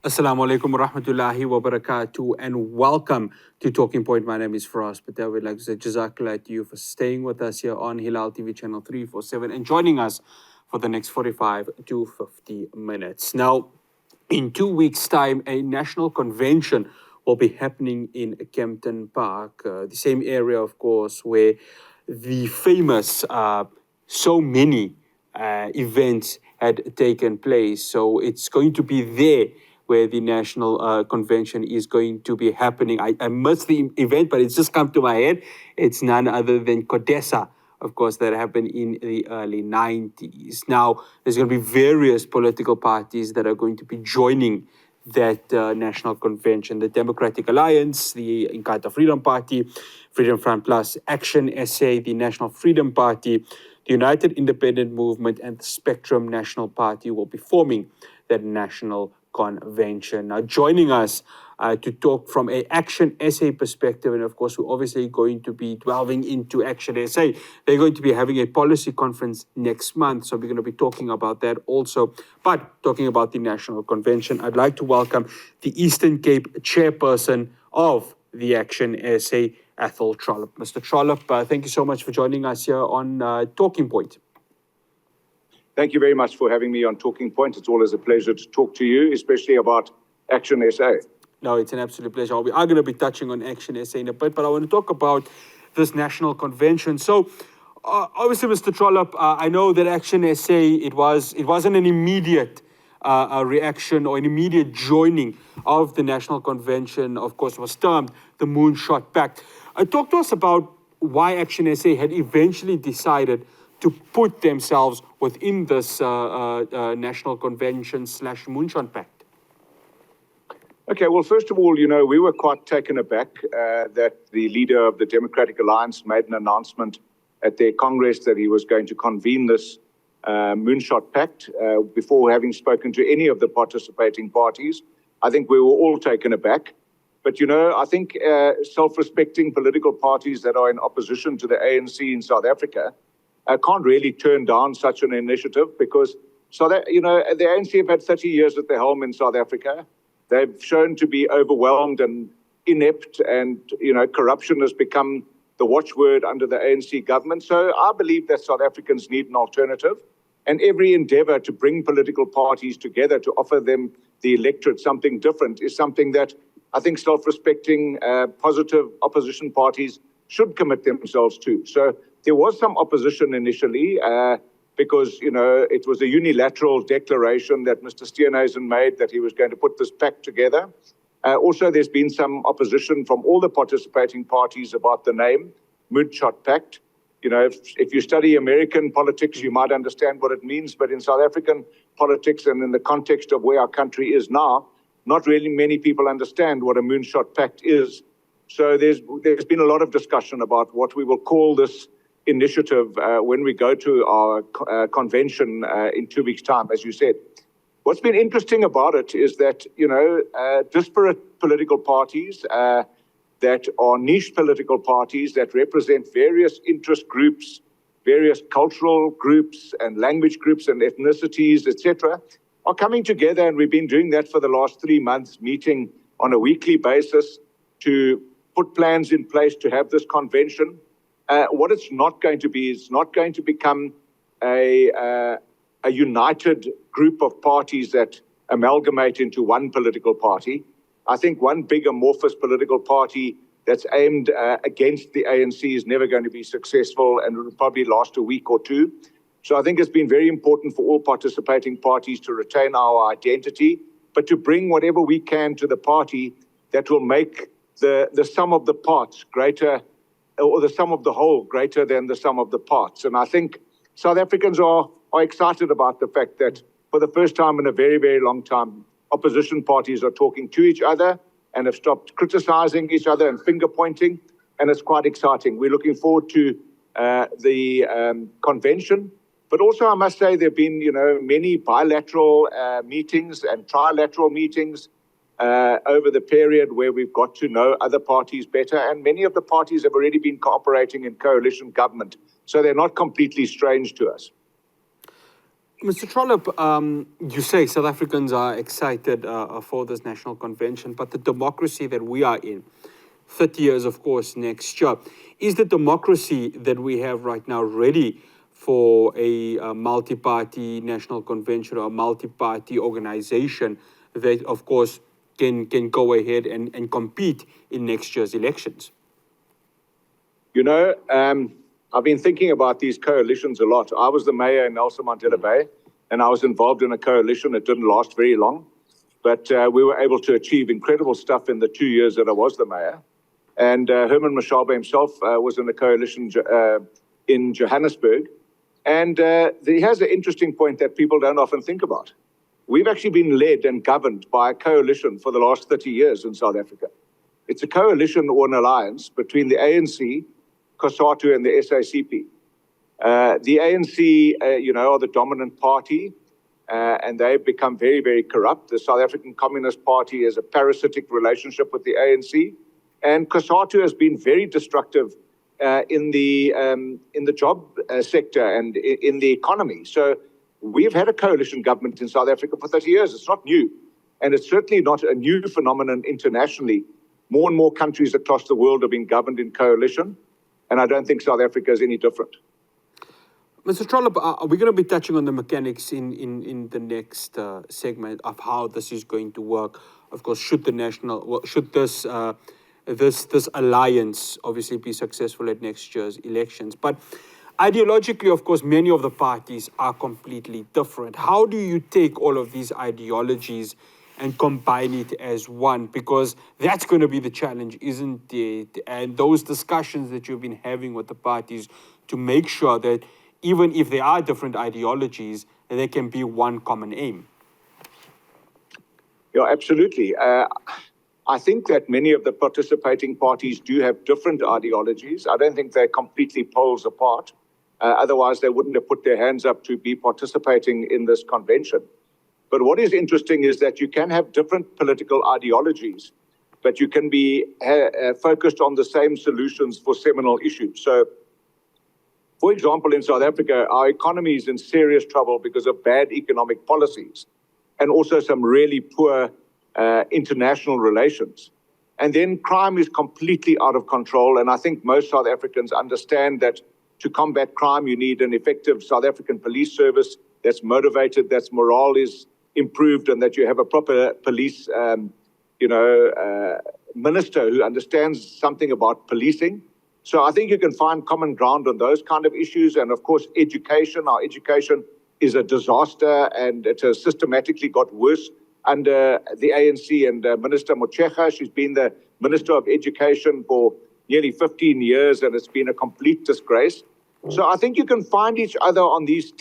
Assalamu alaikum wa rahmatullahi wa barakatuh, and welcome to Talking Point. My name is Fahraaz Patel. We'd like to say Jazakallah to you for staying with us here on Hilaal TV channel 347 and joining us for the next 45 to 50 minutes. Now, in 2 weeks' time, a national convention will be happening in Kempton Park, the same area, of course, where the famous so many events had taken place. So it's going to be there where the national convention is going to be happening. I missed the event, but it's just come to my head. It's none other than CODESA, of course, that happened in the early 90s. Now, there's going to be various political parties that are going to be joining that national convention: the Democratic Alliance, the Inkatha Freedom Party, Freedom Front Plus, ActionSA, the National Freedom Party, the United Independent Movement, and the Spectrum National Party will be forming that national convention. Now, joining us to talk from a ActionSA perspective, and of course, we're obviously going to be delving into ActionSA. They're going to be having a policy conference next month, so we're going to be talking about that also. But talking about the national convention, I'd like to welcome the Eastern Cape Chairperson of the ActionSA, Athol Trollip. Mr. Trollip, thank you so much for joining us here on Talking Point. Thank you very much for having me on Talking Point. It's always a pleasure to talk to you, especially about ActionSA. No, it's an absolute pleasure. We are going to be touching on ActionSA in a bit, but I want to talk about this national convention. So, obviously, Mr. Trollip, I know that ActionSA, it wasn't an immediate reaction or an immediate joining of the national convention. Of course, it was termed the Moonshot Pact. Talk to us about why ActionSA had eventually decided to put themselves within this national convention / Moonshot Pact. Okay, well, first of all, we were quite taken aback that the leader of the Democratic Alliance made an announcement at their Congress that he was going to convene this Moonshot Pact before having spoken to any of the participating parties. I think we were all taken aback. But, I think self-respecting political parties that are in opposition to the ANC in South Africa can't really turn down such an initiative because, the ANC have had 30 years at the helm in South Africa. They've shown to be overwhelmed and inept, and, corruption has become the watchword under the ANC government. So I believe that South Africans need an alternative, and every endeavor to bring political parties together to offer them, the electorate, something different is something that I think self-respecting, positive opposition parties should commit themselves to. So there was some opposition initially, because, it was a unilateral declaration that Mr. Steenhuisen made that he was going to put this pact together. Also, there's been some opposition from all the participating parties about the name, Moonshot Pact. If you study American politics, you might understand what it means, but in South African politics and in the context of where our country is now, not really many people understand what a Moonshot Pact is. So there's been a lot of discussion about what we will call this initiative when we go to our convention in 2 weeks' time, as you said. What's been interesting about it is that, disparate political parties that are niche political parties that represent various interest groups, various cultural groups and language groups and ethnicities, etc., are coming together, and we've been doing that for the last 3 months, meeting on a weekly basis to put plans in place to have this convention. What it's not going to be is not going to become a united group of parties that amalgamate into one political party. I think one big amorphous political party that's aimed against the ANC is never going to be successful and will probably last a week or two. So I think it's been very important for all participating parties to retain our identity, but to bring whatever we can to the party that will make the sum of the parts greater, or the sum of the whole greater than the sum of the parts. And I think South Africans are excited about the fact that for the first time in a very, very long time, opposition parties are talking to each other and have stopped criticizing each other and finger pointing. And it's quite exciting. We're looking forward to the convention. But also, I must say, there have been, many bilateral meetings and trilateral meetings over the period where we've got to know other parties better. And many of the parties have already been cooperating in coalition government. So they're not completely strange to us. Mr. Trollip, you say South Africans are excited for this national convention, but the democracy that we are in, 30 years, of course, next year, is the democracy that we have right now ready for a multi-party national convention or a multi-party organization that, of course, can go ahead and compete in next year's elections? You know, I've been thinking about these coalitions a lot. I was the mayor in Nelson Mandela Bay, and I was involved in a coalition. It didn't last very long, but we were able to achieve incredible stuff in the 2 years that I was the mayor. And Herman Mashaba himself was in a coalition in Johannesburg. And he has an interesting point that people don't often think about. We've actually been led and governed by a coalition for the last 30 years in South Africa. It's a coalition or an alliance between the ANC, COSATU, and the SACP. The ANC, are the dominant party, and they've become very, very corrupt. The South African Communist Party has a parasitic relationship with the ANC, and COSATU has been very destructive in the job sector and in the economy. So we've had a coalition government in South Africa for 30 years. It's not new, and it's certainly not a new phenomenon internationally. More and more countries across the world are being governed in coalition, and I don't think South Africa is any different. Mr. Trollip, we're going to be touching on the mechanics in the next segment of how this is going to work. Of course, should this alliance obviously be successful at next year's elections? But ideologically, of course, many of the parties are completely different. How do you take all of these ideologies and combine it as one? Because that's going to be the challenge, isn't it? And those discussions that you've been having with the parties to make sure that even if there are different ideologies, there can be one common aim. Yeah, absolutely. I think that many of the participating parties do have different ideologies. I don't think they're completely poles apart. Otherwise, they wouldn't have put their hands up to be participating in this convention. But what is interesting is that you can have different political ideologies, but you can be focused on the same solutions for seminal issues. So, for example, in South Africa, our economy is in serious trouble because of bad economic policies and also some really poor international relations. And then crime is completely out of control. And I think most South Africans understand that to combat crime, you need an effective South African police service that's motivated, that's morale is improved, and that you have a proper police, minister who understands something about policing. So I think you can find common ground on those kind of issues. And of course, education. Our education is a disaster, and it has systematically got worse under the ANC and Minister Motshekga. She's been the Minister of Education for nearly 15 years, and it's been a complete disgrace. So I think you can find each other on these,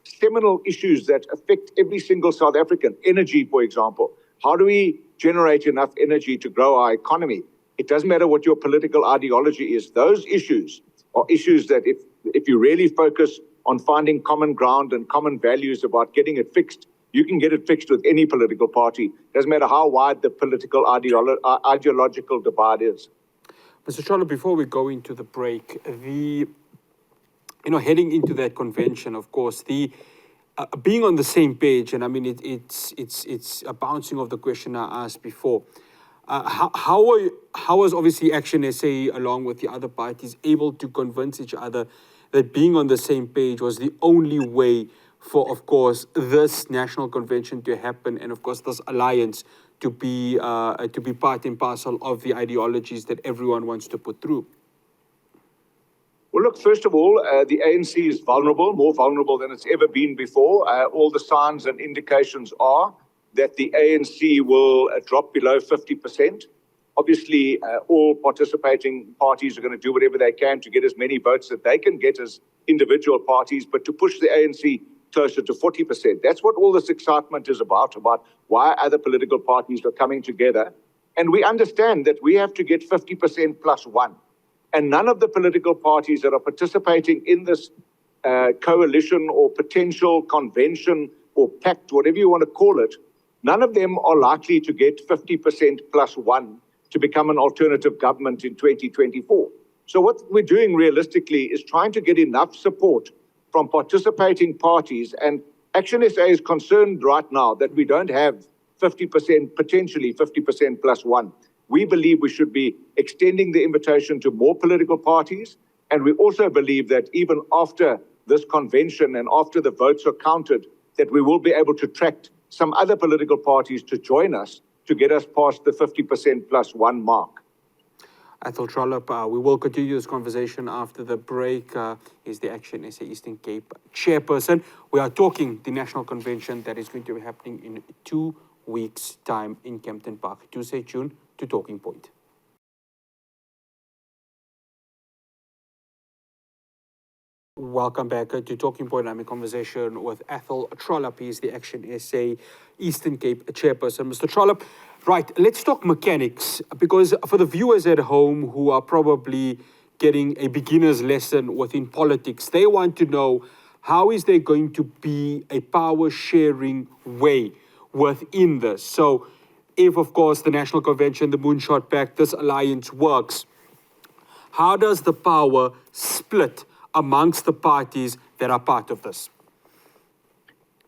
seminal issues that affect every single South African. Energy, for example. How do we generate enough energy to grow our economy? It doesn't matter what your political ideology is. Those issues are issues that if you really focus on finding common ground and common values about getting it fixed, you can get it fixed with any political party. Doesn't matter how wide the political ideological divide is. Mr. Trollip, before we go into the break, heading into that convention, of course, being on the same page, and I mean, it's a bouncing of the question I asked before. How was obviously ActionSA, along with the other parties, able to convince each other that being on the same page was the only way for, of course, this national convention to happen, and of course this alliance to be part and parcel of the ideologies that everyone wants to put through? Well, look, first of all, the ANC is vulnerable, more vulnerable than it's ever been before. All the signs and indications are that the ANC will drop below 50%. Obviously, all participating parties are going to do whatever they can to get as many votes that they can get as individual parties, but to push the ANC closer to 40%. That's what all this excitement is about why other political parties are coming together. And we understand that we have to get 50% plus one. And none of the political parties that are participating in this coalition or potential convention or pact, whatever you want to call it, none of them are likely to get 50% plus one to become an alternative government in 2024. So what we're doing realistically is trying to get enough support from participating parties. And ActionSA is concerned right now that we don't have 50%, potentially 50% plus one. We believe we should be extending the invitation to more political parties. And we also believe that even after this convention and after the votes are counted, that we will be able to attract some other political parties to join us to get us past the 50% plus one mark. Athol Trollip, we will continue this conversation after the break. He's the ActionSA Eastern Cape Chairperson. We are talking the national convention that is going to be happening in 2 weeks' time in Kempton Park. Do stay tuned to Talking Point. Welcome back to Talking Point. I'm in conversation with Athol Trollip. He's the ActionSA Eastern Cape Chairperson. Mr. Trollip, right, let's talk mechanics, because for the viewers at home who are probably getting a beginner's lesson within politics, they want to know, how is there going to be a power sharing way within this? So if, of course, the National Convention, the Moonshot Pact, this alliance works, how does the power split amongst the parties that are part of this?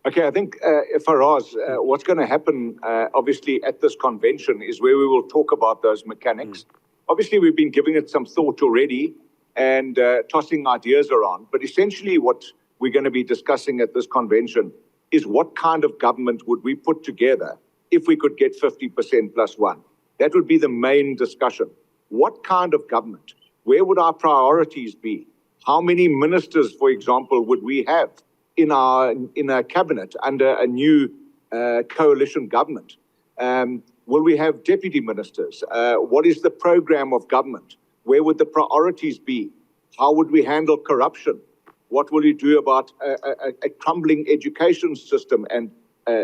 Okay, I think, Fahraaz, what's going to happen, obviously, at this convention is where we will talk about those mechanics. Obviously, we've been giving it some thought already and tossing ideas around. But essentially, what we're going to be discussing at this convention is what kind of government would we put together if we could get 50% plus one. That would be the main discussion. What kind of government? Where would our priorities be? How many ministers, for example, would we have in our cabinet under a new coalition government? Will we have deputy ministers? What is the program of government? Where would the priorities be? How would we handle corruption? What will you do about a crumbling education system and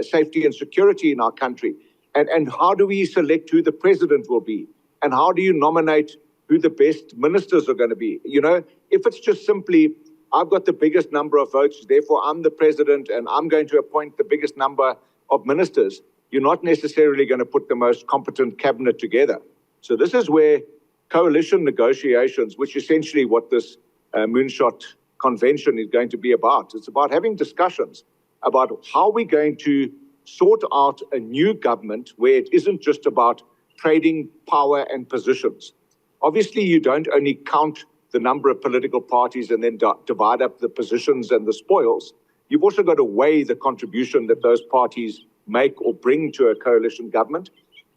safety and security in our country? And how do we select who the president will be? And how do you nominate who the best ministers are going to be? You know, if it's just simply, I've got the biggest number of votes, therefore I'm the president and I'm going to appoint the biggest number of ministers, you're not necessarily going to put the most competent cabinet together. So this is where coalition negotiations, which is essentially what this Moonshot Convention is going to be about. It's about having discussions about how we're going to sort out a new government where it isn't just about trading power and positions. Obviously, you don't only count the number of political parties and then divide up the positions and the spoils. You've also got to weigh the contribution that those parties make or bring to a coalition government.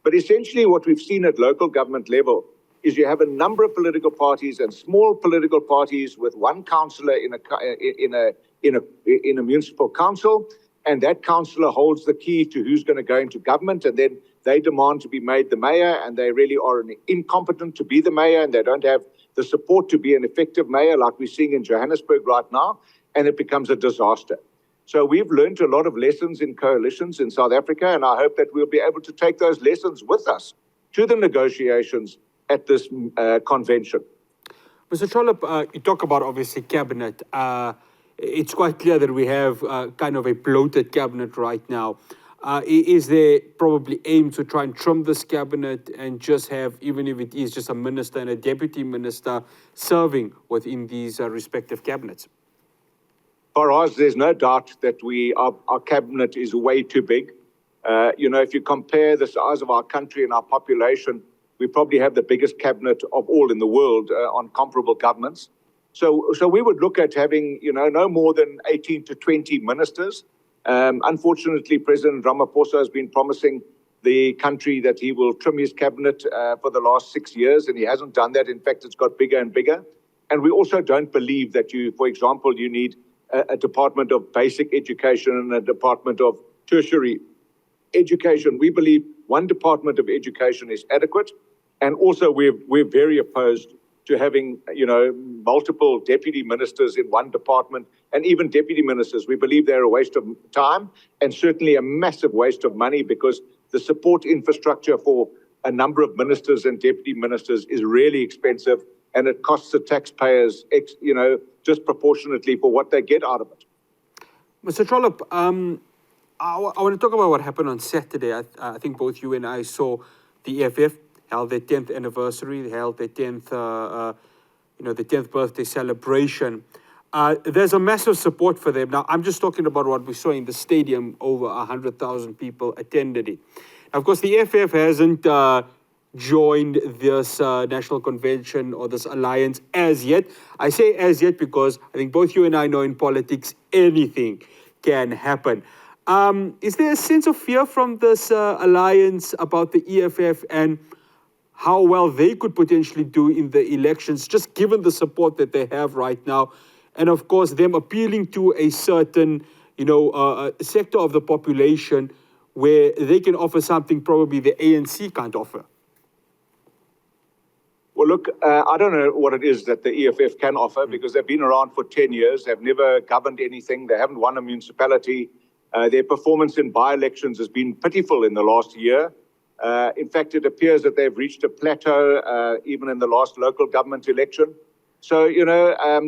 But essentially what we've seen at local government level is you have a number of political parties and small political parties with one councillor in a municipal council, and that councillor holds the key to who's going to go into government, and then they demand to be made the mayor, and they really are incompetent to be the mayor, and they don't have the support to be an effective mayor like we're seeing in Johannesburg right now, and it becomes a disaster. So we've learned a lot of lessons in coalitions in South Africa, and I hope that we'll be able to take those lessons with us to the negotiations at this convention. Mr. Trollip, you talk about, obviously, cabinet. It's quite clear that we have kind of a bloated cabinet right now. Is there probably aim to try and trim this cabinet and just have, even if it is just a minister and a deputy minister, serving within these respective cabinets? For us, there's no doubt that our cabinet is way too big. You know, if you compare the size of our country and our population, we probably have the biggest cabinet of all in the world on comparable governments. So we would look at having, you know, no more than 18 to 20 ministers. Unfortunately, President Ramaphosa has been promising the country that he will trim his cabinet for the last 6 years, and he hasn't done that. In fact, it's got bigger and bigger. And we also don't believe that for example, you need a department of basic education and a department of tertiary education. We believe one department of education is adequate. And also we're very opposed to having, you know, multiple deputy ministers in one department, and even deputy ministers. We believe they're a waste of time and certainly a massive waste of money, because the support infrastructure for a number of ministers and deputy ministers is really expensive, and it costs the taxpayers, you know, disproportionately for what they get out of it. Mr. Trollip, I want to talk about what happened on Saturday. I think both you and I saw the EFF held their 10th anniversary. They held their 10th, the 10th birthday celebration. there's a massive support for them. Now, I'm just talking about what we saw in the stadium. Over 100,000 people attended it. Now, of course, the EFF hasn't joined this national convention or this alliance as yet. I say as yet because I think both you and I know in politics, anything can happen. Is there a sense of fear from this alliance about the EFF and how well they could potentially do in the elections, just given the support that they have right now? And of course, them appealing to a certain, sector of the population where they can offer something probably the ANC can't offer. Well, look, I don't know what it is that the EFF can offer because they've been around for 10 years. They've never governed anything. They haven't won a municipality. Their performance in by-elections has been pitiful in the last year. In fact, it appears that they've reached a plateau even in the last local government election. So,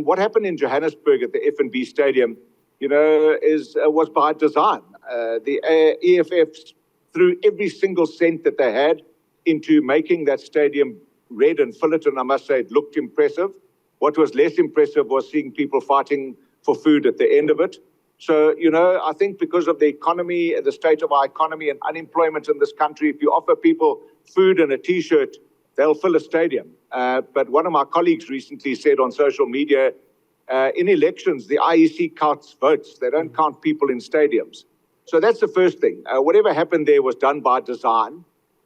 what happened in Johannesburg at the F&B Stadium, was by design. The EFF threw every single cent that they had into making that stadium red and fill it, and I must say it looked impressive. What was less impressive was seeing people fighting for food at the end of it. So, I think because of the economy, the state of our economy and unemployment in this country, if you offer people food and a T-shirt, they'll fill a stadium. But one of my colleagues recently said on social media, in elections, the IEC counts votes. They don't count people in stadiums. So that's the first thing. Whatever happened there was done by design.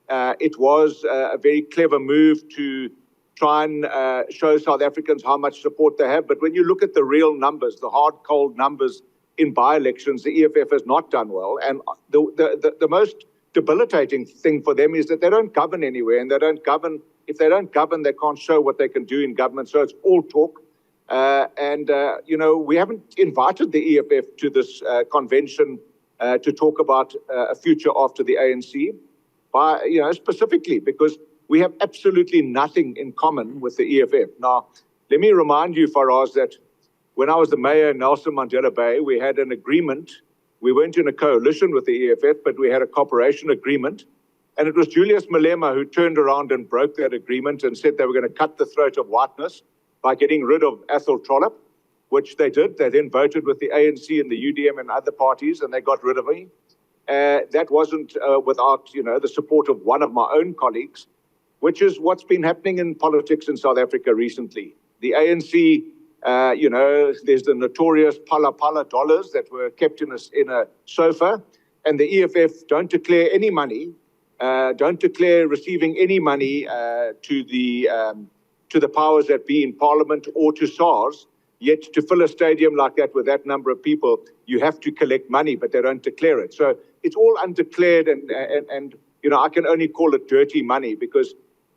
It was a very clever move to try and show South Africans how much support they have. But when you look at the real numbers, the hard, cold numbers in by-elections, the EFF has not done well. And the most debilitating thing for them is that they don't govern anywhere, and they don't govern. If they don't govern, they can't show what they can do in government. So it's all talk. We haven't invited the EFF to this convention to talk about a future after the ANC, specifically because we have absolutely nothing in common with the EFF. Now, let me remind you, Fahraaz, that when I was the mayor in Nelson Mandela Bay, we had an agreement. We weren't in a coalition with the EFF, but we had a cooperation agreement. And it was Julius Malema who turned around and broke that agreement and said they were going to cut the throat of whiteness by getting rid of Athol Trollip, which they did. They then voted with the ANC and the UDM and other parties, and they got rid of me. That wasn't without, the support of one of my own colleagues, which is what's been happening in politics in South Africa recently. The ANC, there's the notorious pala dollars that were kept in a sofa, and the EFF don't declare any money, don't declare receiving any money to the powers that be in Parliament or to SARS. Yet to fill a stadium like that with that number of people, you have to collect money, but they don't declare it. So it's all undeclared, and I can only call it dirty money because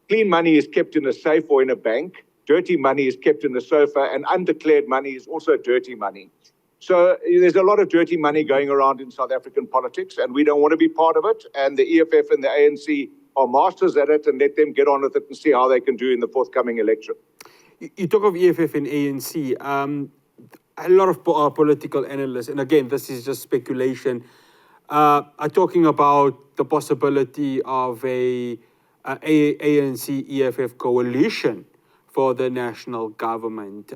clean money is kept in a safe or in a bank. Dirty money is kept in the sofa, and undeclared money is also dirty money. So there's a lot of dirty money going around in South African politics, and we don't want to be part of it. And the EFF and the ANC are masters at it, and let them get on with it and see how they can do in the forthcoming election. You talk of EFF and ANC. A lot of political analysts, and again, this is just speculation, are talking about the possibility of a ANC-EFF coalition for the national government.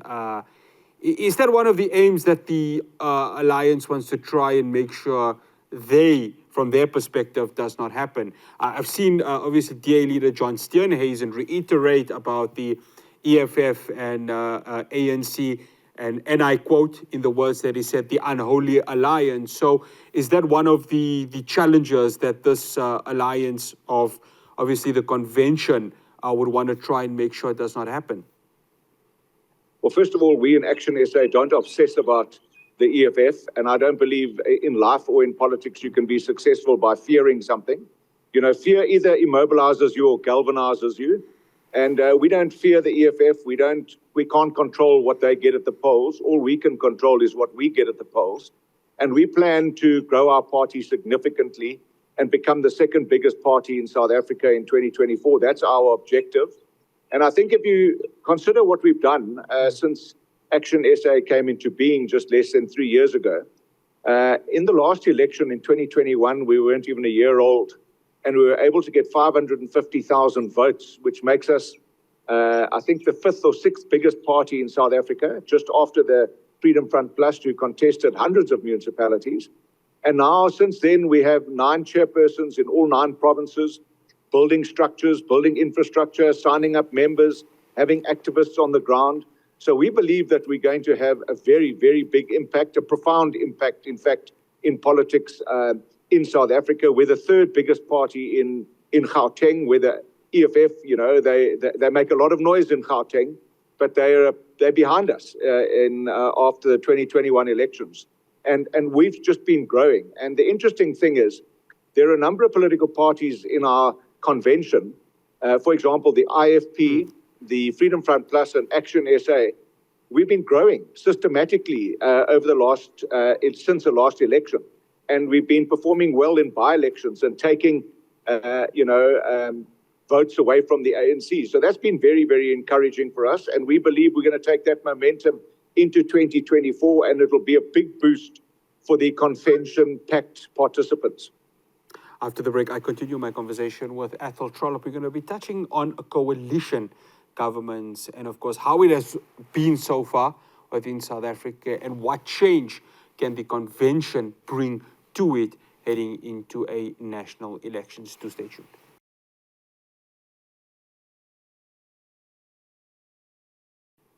Is that one of the aims that the alliance wants to try and make sure from their perspective, does not happen? I've seen, obviously, DA leader John Steenhuisen reiterate about the EFF and ANC, and I quote in the words that he said, the unholy alliance. So is that one of the challenges that this alliance of, obviously, the convention would want to try and make sure it does not happen? Well, first of all, we in ActionSA don't obsess about the EFF, and I don't believe in life or in politics you can be successful by fearing something. Fear either immobilizes you or galvanizes you. And we don't fear the EFF. We can't control what they get at the polls. All we can control is what we get at the polls. And we plan to grow our party significantly and become the second biggest party in South Africa in 2024. That's our objective. And I think if you consider what we've done since ActionSA came into being just less than 3 years ago, in the last election in 2021, we weren't even a year old. And we were able to get 550,000 votes, which makes us, I think, the fifth or sixth biggest party in South Africa, just after the Freedom Front Plus, who contested hundreds of municipalities. And now, since then, we have 9 chairpersons in all 9 provinces, building structures, building infrastructure, signing up members, having activists on the ground. So we believe that we're going to have a very, very big impact, a profound impact, in fact, in politics in South Africa. We're the 3rd biggest party in Gauteng, where the EFF, they make a lot of noise in Gauteng, but they're behind us after the 2021 elections. And we've just been growing. And the interesting thing is, there are a number of political parties in our convention, for example, the IFP, the Freedom Front Plus, and ActionSA. We've been growing systematically over the last, since the last election. And we've been performing well in by-elections and taking, votes away from the ANC. So that's been very, very encouraging for us. And we believe we're going to take that momentum into 2024, and it'll be a big boost for the convention-packed participants. After the break, I continue my conversation with Athol Trollip. We're going to be touching on coalition governments and, of course, how it has been so far within South Africa and what change can the convention bring to it heading into a national elections. To stay tuned.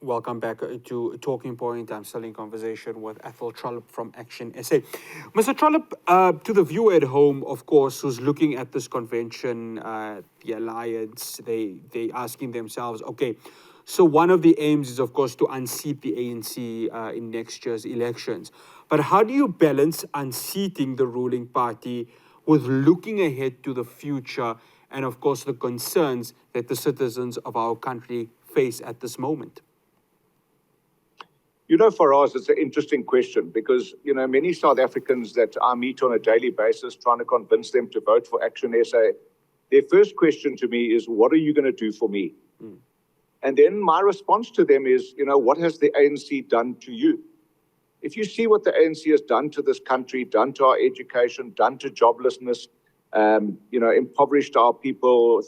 Welcome back to Talking Point. I'm still in conversation with Athol Trollip from ActionSA. Mr. Trollip, to the viewer at home, of course, who's looking at this convention, the alliance, they asking themselves, okay, so one of the aims is, of course, to unseat the ANC in next year's elections. But how do you balance unseating the ruling party with looking ahead to the future and, of course, the concerns that the citizens of our country face at this moment? For us, it's an interesting question because, many South Africans that I meet on a daily basis trying to convince them to vote for ActionSA, their first question to me is, what are you going to do for me? And then my response to them is, what has the ANC done to you? If you see what the ANC has done to this country, done to our education, done to joblessness, impoverished our people,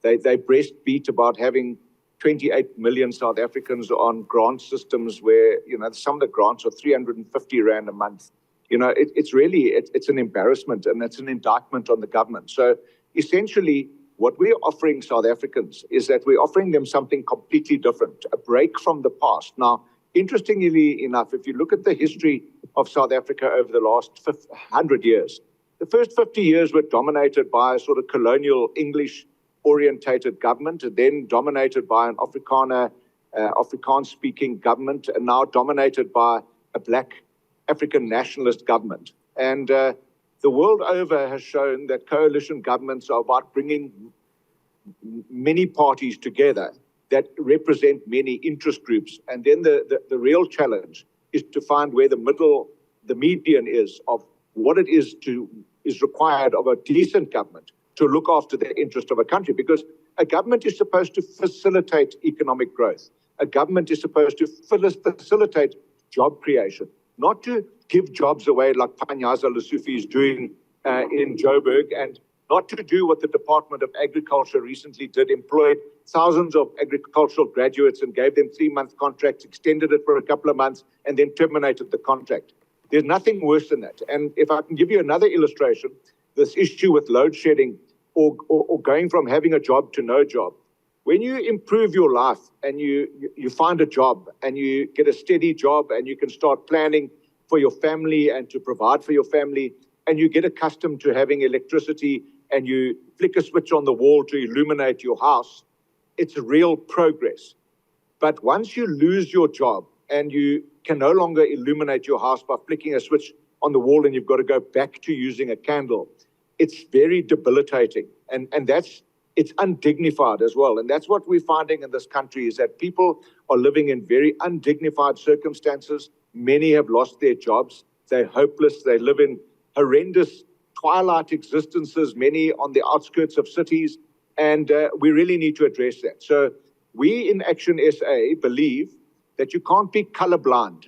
they breastbeat about having 28 million South Africans on grant systems where, some of the grants are 350 Rand a month. It's an embarrassment and it's an indictment on the government. So essentially, what we're offering South Africans is that we're offering them something completely different, a break from the past. Now, interestingly enough, if you look at the history of South Africa over the last 100 years, the first 50 years were dominated by a sort of colonial English-orientated government, and then dominated by an Afrikaans-speaking government, and now dominated by a black African nationalist government. And the world over has shown that coalition governments are about bringing many parties together that represent many interest groups. And then the real challenge is to find where the median is of what it is required of a decent government to look after the interest of a country. Because a government is supposed to facilitate economic growth. A government is supposed to facilitate job creation, not to give jobs away like Panyaza Lesufi is doing in Joburg, and not to do what the Department of Agriculture recently did, employed thousands of agricultural graduates and gave them 3-month contracts, extended it for a couple of months, and then terminated the contract. There's nothing worse than that. And if I can give you another illustration, this issue with load shedding or going from having a job to no job. When you improve your life and you find a job and you get a steady job and you can start planning for your family and to provide for your family, and you get accustomed to having electricity and you flick a switch on the wall to illuminate your house, it's real progress. But once you lose your job and you can no longer illuminate your house by flicking a switch on the wall and you've got to go back to using a candle, it's very debilitating. And it's undignified as well. And that's what we're finding in this country, is that people are living in very undignified circumstances. Many have lost their jobs. They're hopeless. They live in horrendous twilight existences, many on the outskirts of cities. And we really need to address that. So we in ActionSA believe that you can't be colorblind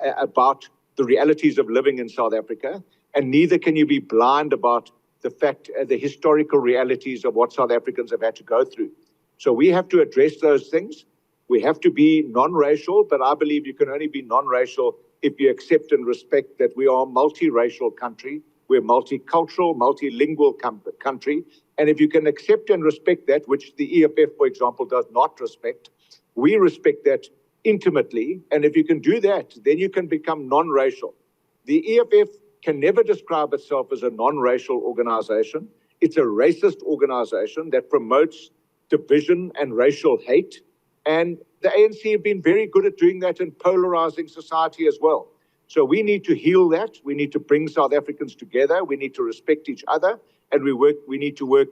about the realities of living in South Africa, and neither can you be blind about the historical realities of what South Africans have had to go through. So we have to address those things. We have to be non-racial, but I believe you can only be non-racial if you accept and respect that we are a multiracial country. We're a multicultural, multilingual country. And if you can accept and respect that, which the EFF, for example, does not respect, we respect that intimately. And if you can do that, then you can become non-racial. The EFF can never describe itself as a non-racial organization. It's a racist organization that promotes division and racial hate. And the ANC have been very good at doing that and polarizing society as well. So we need to heal that. We need to bring South Africans together. We need to respect each other. And we need to work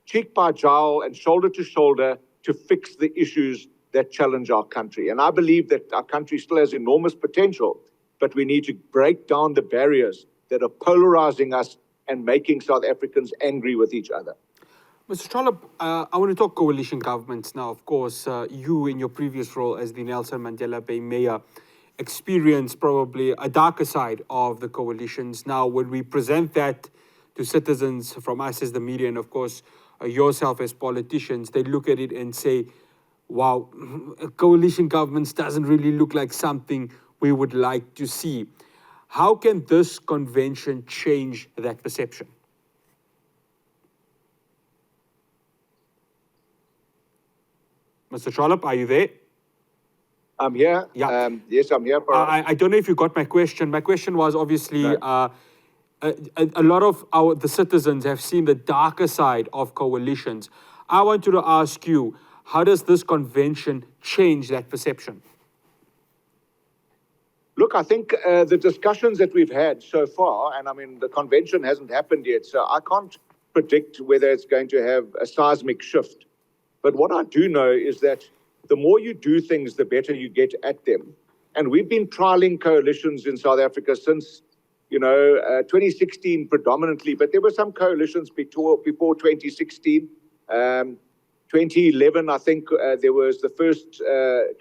cheek by jowl and shoulder to shoulder to fix the issues that challenge our country. And I believe that our country still has enormous potential, but we need to break down the barriers that are polarizing us and making South Africans angry with each other. Mr. Trollip, I want to talk coalition governments now. Of course, you in your previous role as the Nelson Mandela Bay Mayor experienced probably a darker side of the coalitions. Now, when we present that to citizens from us as the media and, of course, yourself as politicians, they look at it and say, wow, coalition governments doesn't really look like something we would like to see. How can this convention change that perception? Mr. Trollip, are you there? I'm here. Yeah. Yes, I'm here. I don't know if you got my question. My question was obviously no. A lot of the citizens have seen the darker side of coalitions. I want to ask you, how does this convention change that perception? Look, I think the discussions that we've had so far, and I mean, the convention hasn't happened yet, so I can't predict whether it's going to have a seismic shift. But what I do know is that the more you do things, the better you get at them. And we've been trialing coalitions in South Africa since, 2016 predominantly, but there were some coalitions before 2016. 2011, I think there was the first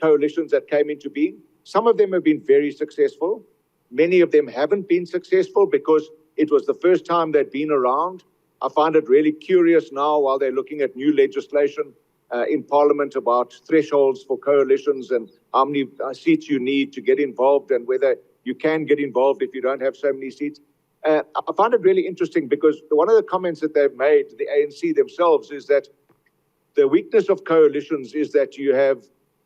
coalitions that came into being. Some of them have been very successful. Many of them haven't been successful because it was the first time they'd been around. I find it really curious now while they're looking at new legislation in Parliament about thresholds for coalitions and how many seats you need to get involved and whether you can get involved if you don't have so many seats. I find it really interesting because one of the comments that they've made, the ANC themselves, is that the weakness of coalitions is that you have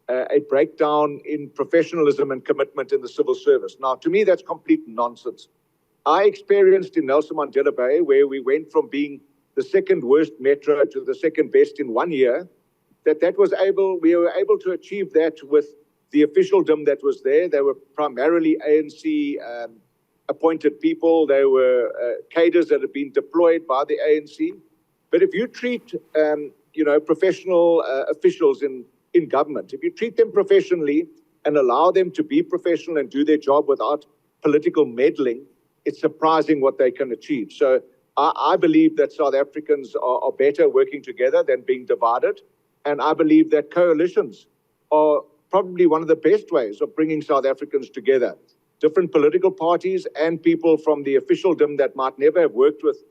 a breakdown in professionalism and commitment in the civil service. Now, to me, that's complete nonsense. I experienced in Nelson Mandela Bay, where we went from being the second worst metro to the second best in 1 year, we were able to achieve that with the officialdom that was there. They were primarily ANC appointed people. They were cadres that had been deployed by the ANC. But if you treat, professional officials in government, if you treat them professionally and allow them to be professional and do their job without political meddling, it's surprising what they can achieve. So I believe that South Africans are better working together than being divided. And I believe that coalitions are probably one of the best ways of bringing South Africans together. Different political parties and people from the officialdom that might never have worked with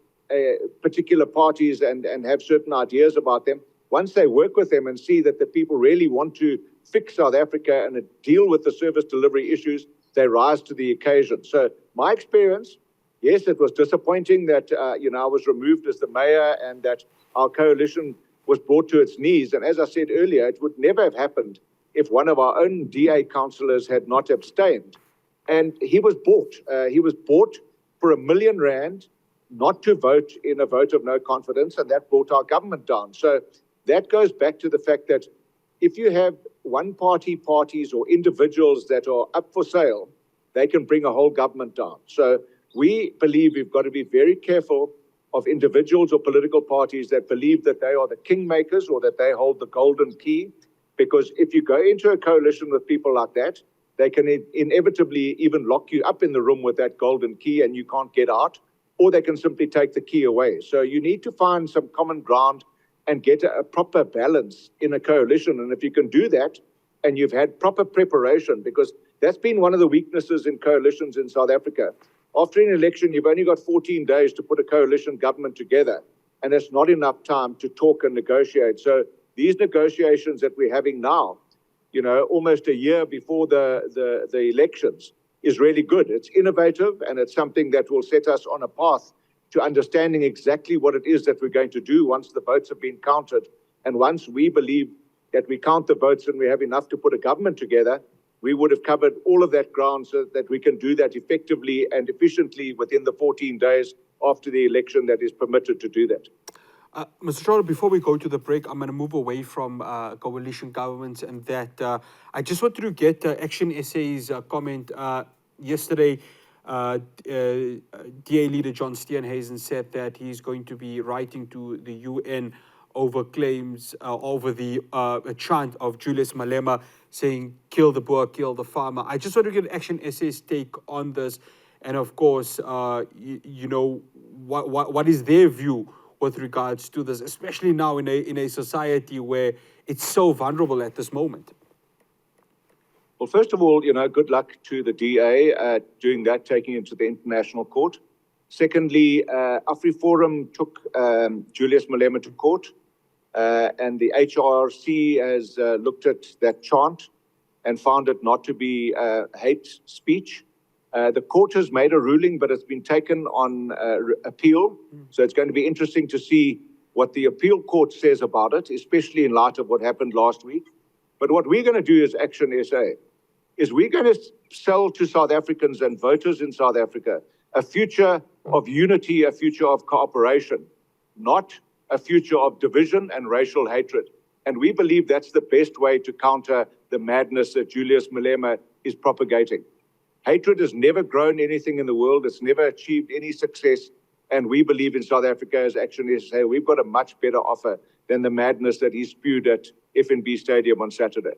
particular parties and have certain ideas about them. Once they work with them and see that the people really want to fix South Africa and deal with the service delivery issues, they rise to the occasion. So my experience, yes, it was disappointing that, I was removed as the mayor and that our coalition was brought to its knees. And as I said earlier, it would never have happened if one of our own DA councillors had not abstained. And he was bought. He was bought for R1 million not to vote in a vote of no confidence, and that brought our government down. So that goes back to the fact that if you have one-party parties or individuals that are up for sale, they can bring a whole government down. So we believe we've got to be very careful of individuals or political parties that believe that they are the kingmakers or that they hold the golden key. Because if you go into a coalition with people like that, they can inevitably even lock you up in the room with that golden key and you can't get out, or they can simply take the key away. So you need to find some common ground and get a proper balance in a coalition. And if you can do that, and you've had proper preparation, because that's been one of the weaknesses in coalitions in South Africa. After an election, you've only got 14 days to put a coalition government together, and it's not enough time to talk and negotiate. So these negotiations that we're having now, almost a year before the elections is really good. It's innovative, and it's something that will set us on a path to understanding exactly what it is that we're going to do once the votes have been counted. And once we believe that we count the votes and we have enough to put a government together, we would have covered all of that ground so that we can do that effectively and efficiently within the 14 days after the election that is permitted to do that. Mr. Trollip, before we go to the break, I'm going to move away from coalition governments and that. I just wanted to get ActionSA's comment. Yesterday, DA leader John Steenhuisen said that he's going to be writing to the UN over claims, over the chant of Julius Malema saying, kill the boer, kill the farmer. I just want to get ActionSA's take on this. And of course, what is their view with regards to this, especially now in a society where it's so vulnerable at this moment? Well, first of all, good luck to the DA doing that, taking it to the international court. Secondly, AfriForum took Julius Malema to court, and the HRC has looked at that chant and found it not to be hate speech. The court has made a ruling, but it's been taken on appeal. So it's going to be interesting to see what the appeal court says about it, especially in light of what happened last week. But what we're going to do as ActionSA is we're going to sell to South Africans and voters in South Africa a future of unity, a future of cooperation, not a future of division and racial hatred. And we believe that's the best way to counter the madness that Julius Malema is propagating. Hatred has never grown anything in the world. It's never achieved any success. And we believe in South Africa as ActionSA, we've got a much better offer than the madness that he spewed at FNB Stadium on Saturday.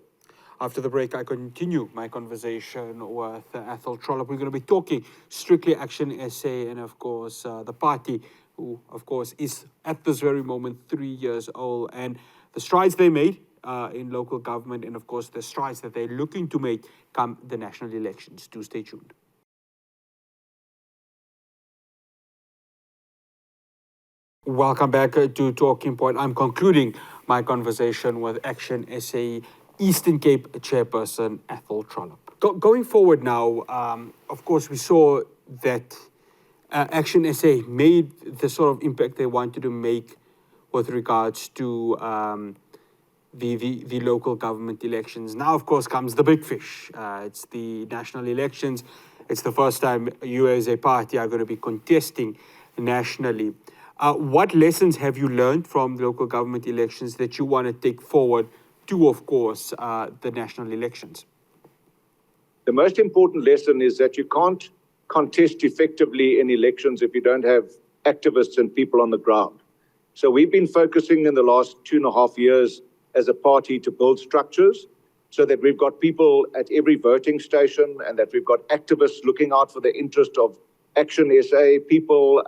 After the break, I continue my conversation with Athol Trollip. We're going to be talking strictly ActionSA and, of course, the party, who, of course, is at this very moment 3 years old, and the strides they made in local government, and of course the strides that they're looking to make come the national elections. Do stay tuned. Welcome back to Talking Point. I'm concluding my conversation with ActionSA Eastern Cape Chairperson Athol Trollip. Going forward now, of course, we saw that ActionSA made the sort of impact they wanted to make with regards to the local government elections. Now, of course, comes the big fish. It's the national elections. It's the first time you as a party are going to be contesting nationally. What lessons have you learned from the local government elections that you want to take forward to, of course, the national elections? The most important lesson is that you can't contest effectively in elections if you don't have activists and people on the ground. So we've been focusing in the last 2.5 years as a party to build structures so that we've got people at every voting station and that we've got activists looking out for the interest of ActionSA people.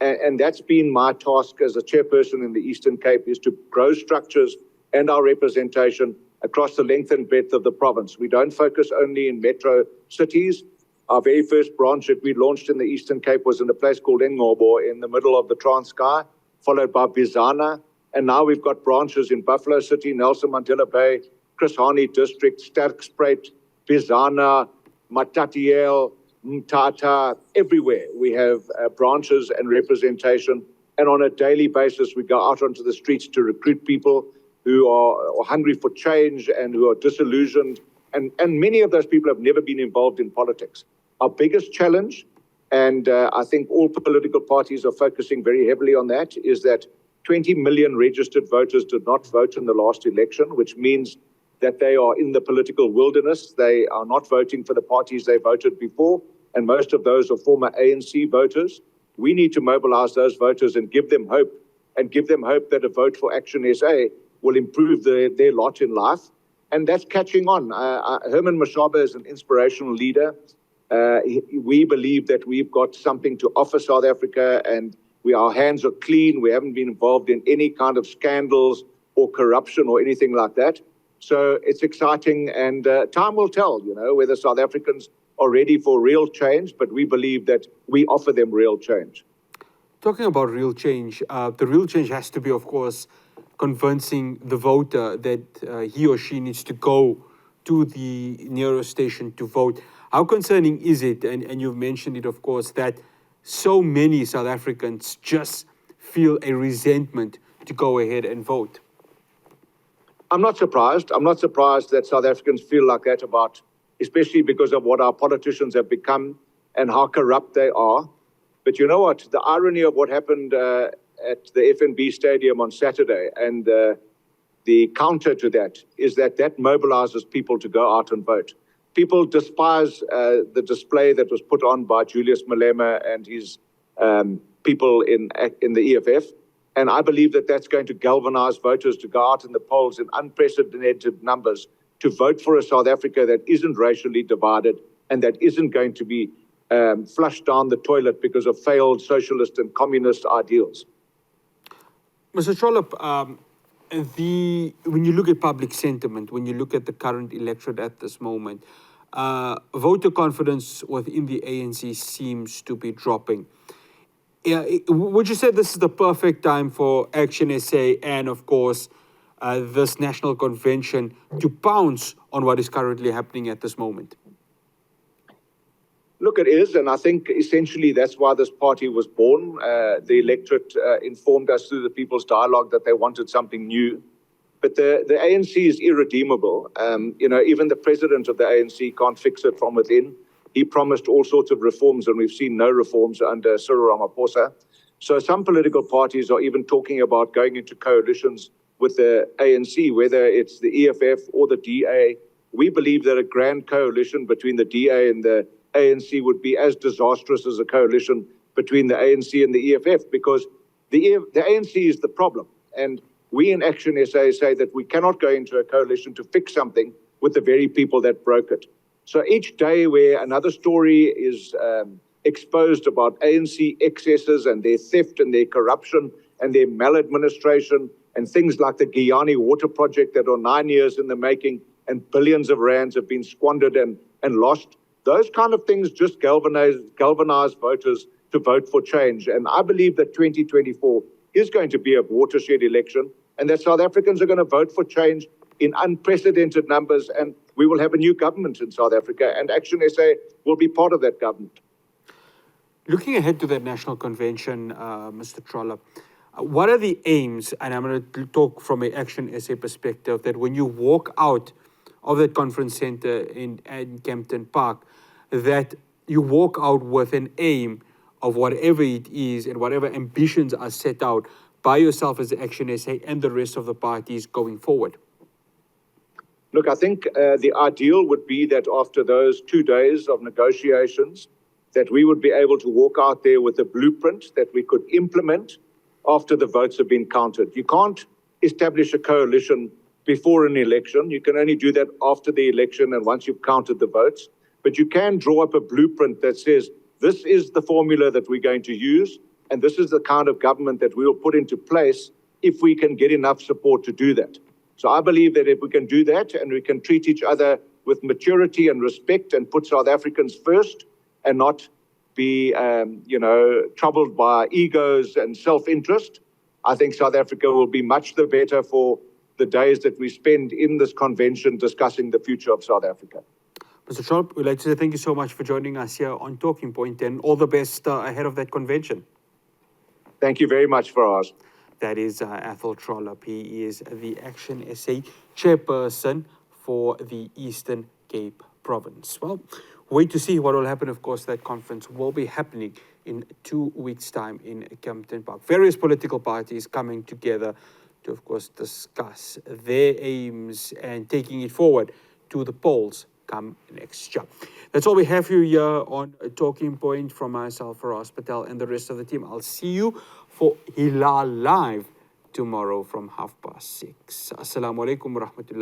And that's been my task as a chairperson in the Eastern Cape, is to grow structures and our representation across the length and breadth of the province. We don't focus only in metro cities. Our very first branch that we launched in the Eastern Cape was in a place called Ngobo in the middle of the Transkei, followed by Bizana. And now we've got branches in Buffalo City, Nelson Mandela Bay, Chris Hani District, Sterkspruit, Bizana, Matatiele, Mthatha, everywhere. We have branches and representation. And on a daily basis, we go out onto the streets to recruit people who are hungry for change and who are disillusioned. And many of those people have never been involved in politics. Our biggest challenge, and I think all political parties are focusing very heavily on that, is that 20 million registered voters did not vote in the last election, which means that they are in the political wilderness. They are not voting for the parties they voted before, and most of those are former ANC voters. We need to mobilize those voters and give them hope, that a vote for ActionSA will improve their lot in life. And that's catching on. Herman Mashaba is an inspirational leader. We believe that we've got something to offer South Africa, and our hands are clean. We haven't been involved in any kind of scandals or corruption or anything like that. So it's exciting, and time will tell, whether South Africans are ready for real change, but we believe that we offer them real change. Talking about real change, the real change has to be, of course, convincing the voter that he or she needs to go to the nearest station to vote. How concerning is it, and you've mentioned it, of course, that so many South Africans just feel a resentment to go ahead and vote? I'm not surprised. I'm not surprised that South Africans feel like that about, especially because of what our politicians have become and how corrupt they are. But you know what? The irony of what happened at the FNB Stadium on Saturday and the counter to that is that mobilizes people to go out and vote. People despise the display that was put on by Julius Malema and his people in the EFF. And I believe that that's going to galvanize voters to go out in the polls in unprecedented numbers to vote for a South Africa that isn't racially divided and that isn't going to be flushed down the toilet because of failed socialist and communist ideals. Mr. Trollip, when you look at public sentiment, when you look at the current electorate at this moment, voter confidence within the ANC seems to be dropping. Would you say this is the perfect time for ActionSA and, of course, this national convention to pounce on what is currently happening at this moment? Look, it is, and I think essentially that's why this party was born. The electorate informed us through the People's Dialogue that they wanted something new. But the ANC is irredeemable. Even the president of the ANC can't fix it from within. He promised all sorts of reforms, and we've seen no reforms under Cyril Ramaphosa. So some political parties are even talking about going into coalitions with the ANC, whether it's the EFF or the DA. We believe that a grand coalition between the DA and the ANC would be as disastrous as a coalition between the ANC and the EFF, because the ANC is the problem. And we in ActionSA say that we cannot go into a coalition to fix something with the very people that broke it. So each day where another story is exposed about ANC excesses and their theft and their corruption and their maladministration and things like the Guyani water project that are 9 years in the making and billions of rands have been squandered and lost, those kind of things just galvanize voters to vote for change. And I believe that 2024 is going to be a watershed election and that South Africans are going to vote for change in unprecedented numbers, and we will have a new government in South Africa, and ActionSA will be part of that government. Looking ahead to that national convention, Mr. Trollip, what are the aims, and I'm going to talk from an ActionSA perspective, that when you walk out of that conference center in Kempton Park, that you walk out with an aim of whatever it is and whatever ambitions are set out by yourself as the ActionSA and the rest of the parties going forward? Look, I think the ideal would be that after those 2 days of negotiations, that we would be able to walk out there with a blueprint that we could implement after the votes have been counted. You can't establish a coalition before an election. You can only do that after the election and once you've counted the votes. But you can draw up a blueprint that says, this is the formula that we're going to use, and this is the kind of government that we will put into place if we can get enough support to do that. So I believe that if we can do that and we can treat each other with maturity and respect and put South Africans first and not be, troubled by egos and self-interest, I think South Africa will be much the better for the days that we spend in this convention discussing the future of South Africa. Mr. Trollip, we'd like to say thank you so much for joining us here on Talking Point, and all the best ahead of that convention. Thank you very much, Fahraaz. That is Athol Trollip. He is the ActionSA Chairperson for the Eastern Cape Province. Well, wait to see what will happen. Of course, that conference will be happening in 2 weeks' time in Kempton Park. Various political parties coming together to, of course, discuss their aims and taking it forward to the polls come next year. That's all we have for you here on Talking Point. From myself, Fahraaz Patel, and the rest of the team, I'll see you for Hilaal Live tomorrow from 6:30. Assalamu alaikum wa rahmatullahi.